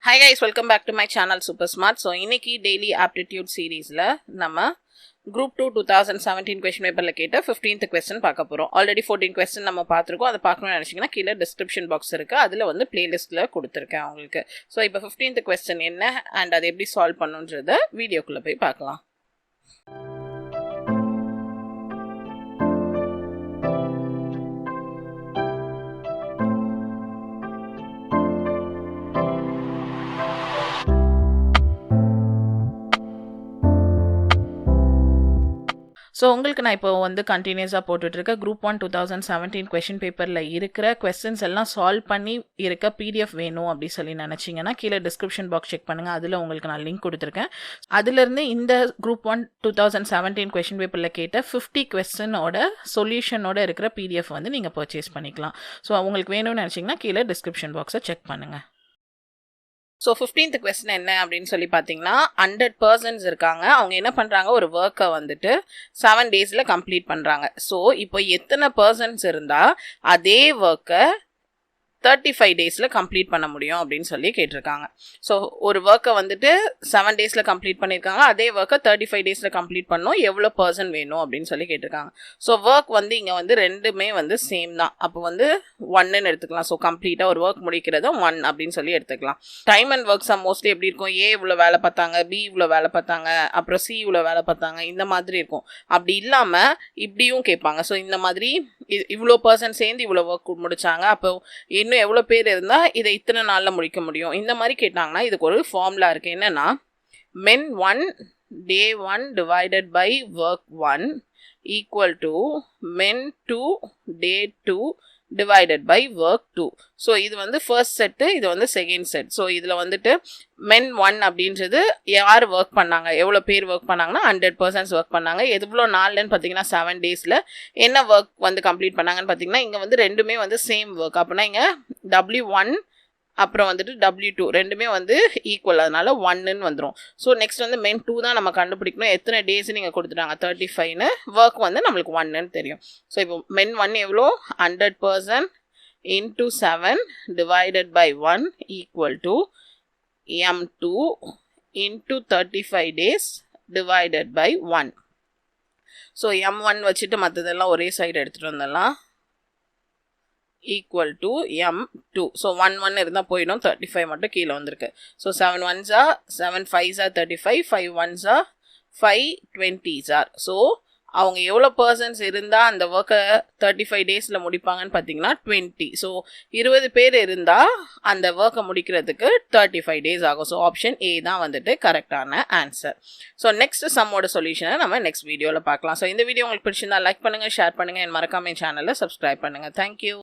Hi guys, welcome back to my channel Super Smart. So இன்னைக்கு daily aptitude seriesல நம்ம group 2 2017 question paperல கேட்ட 15th question பார்க்க போறோம். Already 14 question நம்ம பார்த்திருக்கோம். அதை பார்க்கணும்னு நினைச்சீங்கன்னா கீழ description box இருக்கு. அதுல வந்து playlistல கொடுத்திருக்கேன் உங்களுக்கு. So இப்போ 15th question என்ன and அதை எப்படி சால்வ் பண்ணனும்ன்றத வீடியோக்குள்ள போய் பார்க்கலாம். ஸோ உங்களுக்கு நான் இப்போ வந்து கண்டினியூஸாக போட்டுட்ருக்கேன் குரூப் 1 2017 கொஷின் பேப்பரில் இருக்கிற கொஸ்டின்ஸ் எல்லாம் சால்வ் பண்ணி இருக்க பிடிஎஃப் வேணும் அப்படி சொல்லி நினச்சிங்கன்னா கீழே டிஸ்கிரிப்ஷன் பாக்ஸ் செக் பண்ணுங்கள். அதில் உங்களுக்கு நான் லிங்க் கொடுத்துருக்கேன். அதுலேருந்து இந்த குரூப் 1 2017 கொஷின் பேப்பரில் கேட்ட 50 கொஸ்டினோட சொல்யூஷனோட இருக்கிற பிடிஎஃப் வந்து நீங்கள் பர்ச்சேஸ் பண்ணிக்கலாம். ஸோ உங்களுக்கு வேணும்னு நினச்சிங்கன்னா கீழே டிஸ்கிரிப்ஷன் பாக்ஸை செக் பண்ணுங்கள். ஸோ 15th கொஸ்டின் என்ன அப்படின்னு சொல்லி பார்த்தீங்கன்னா 100 பர்சன்ஸ் இருக்காங்க. அவங்க என்ன பண்ணுறாங்க, ஒரு ஒர்க்கை வந்துட்டு 7 டேஸில் கம்ப்ளீட் பண்ணுறாங்க. ஸோ இப்போ எத்தனை பர்சன்ஸ் இருந்தால் அதே ஒர்க்கை 35 டேஸில் கம்ப்ளீட் பண்ண முடியும் அப்படின்னு சொல்லி கேட்டிருக்காங்க. ஸோ ஒரு ஒர்க்கை வந்துட்டு 7 டேஸில் கம்ப்ளீட் பண்ணியிருக்காங்க. அதே ஒர்க்கை 35 டேஸில் கம்ப்ளீட் பண்ணணும். எவ்வளோ பர்சன் வேணும் அப்படின்னு சொல்லி கேட்டிருக்காங்க. ஸோ ஒர்க் வந்து இங்கே வந்து ரெண்டுமே வந்து சேம் தான். அப்போ வந்து 1ன்னு எடுத்துக்கலாம். ஸோ கம்ப்ளீட்டாக ஒரு ஒர்க் முடிக்கிறதும் 1 அப்படின்னு சொல்லி எடுத்துக்கலாம். டைம் அண்ட் ஒர்க்ஸ் மோஸ்ட்லி எப்படி இருக்கும், ஏ இவ்வளோ வேலை பார்த்தாங்க, பி இவ்வளோ வேலை பார்த்தாங்க, அப்புறம் சி இவ்வளோ வேலை பார்த்தாங்க, இந்த மாதிரி இருக்கும். அப்படி இல்லாமல் இப்படியும் கேட்பாங்க. ஸோ இந்த மாதிரி இவ்வளோ பர்சன் சேர்ந்து இவ்வளோ ஒர்க் முடிச்சாங்க, அப்போ இன்னும் எவ்வளோ பேர் இருந்தால் இதை இத்தனை நாளில் முடிக்க முடியும், இந்த மாதிரி கேட்டாங்கன்னா இதுக்கு ஒரு ஃபார்முலா இருக்குது. என்னென்னா men 1 day 1 divided by work 1 equal to men 2 day 2 divided by work 2. So இது வந்து ஃபர்ஸ்ட் செட்டு, இது வந்து செகண்ட் செட். ஸோ இதில் வந்துட்டு men 1 அப்படின்றது யார் ஒர்க் பண்ணாங்க, எவ்வளோ பேர் ஒர்க் பண்ணாங்கன்னா 100 பர்சன்ஸ் ஒர்க் பண்ணாங்க. எவ்வளோ நாள்லன்னு பார்த்தீங்கன்னா 7 டேஸில். என்ன ஒர்க் வந்து கம்ப்ளீட் பண்ணாங்கன்னு பார்த்தீங்கன்னா இங்கே வந்து ரெண்டுமே வந்து சேம் ஒர்க். அப்படின்னா இங்கே W1 அப்புறம் வந்துட்டு W2 ரெண்டுமே வந்து ஈக்குவல், அதனால 1ன்னு வந்துடும். ஸோ நெக்ஸ்ட் வந்து men 2 தான் நம்ம கண்டுபிடிக்கணும். எத்தனை டேஸ் நீங்கள் கொடுத்துட்டாங்க 35ன்னு, ஒர்க் வந்து நம்மளுக்கு 1ன்னு தெரியும். ஸோ இப்போ men 1 எவ்வளோ, 100% into 7 divided by 1 equal to M2 into 35 days divided by 1. So M1 வச்சுட்டு மற்றதெல்லாம் ஒரே சைடு எடுத்துகிட்டு வந்துடலாம். equal to M2. ஸோ 1 இருந்தால் போயிடும், 35 மட்டும் கீழே வந்திருக்கு. So 7 1s are 7 5s are 35, 5 1s are 5 20s are. So அவங்க எவ்வளோ பர்சன்ஸ் இருந்தால் அந்த ஒர்க்கை 35 டேஸில் முடிப்பாங்கன்னு பார்த்தீங்கன்னா 20. ஸோ 20 பேர் இருந்தால் அந்த ஒர்க்கை முடிக்கிறதுக்கு 35 டேஸ் ஆகும். ஸோ ஆப்ஷன் ஏ தான் வந்துட்டு கரெக்டான ஆன்சர். ஸோ நெக்ஸ்ட் சம்மோட சொல்யூஷனை நம்ம நெக்ஸ்ட் வீடியோவில் பார்க்கலாம். ஸோ இந்த வீடியோ உங்களுக்கு பிடிச்சிருந்தா லைக் பண்ணுங்கள், ஷேர் பண்ணுங்கள், என் மறக்காம சேனலை சப்ஸ்கிரைப் பண்ணுங்கள். தேங்க்யூ.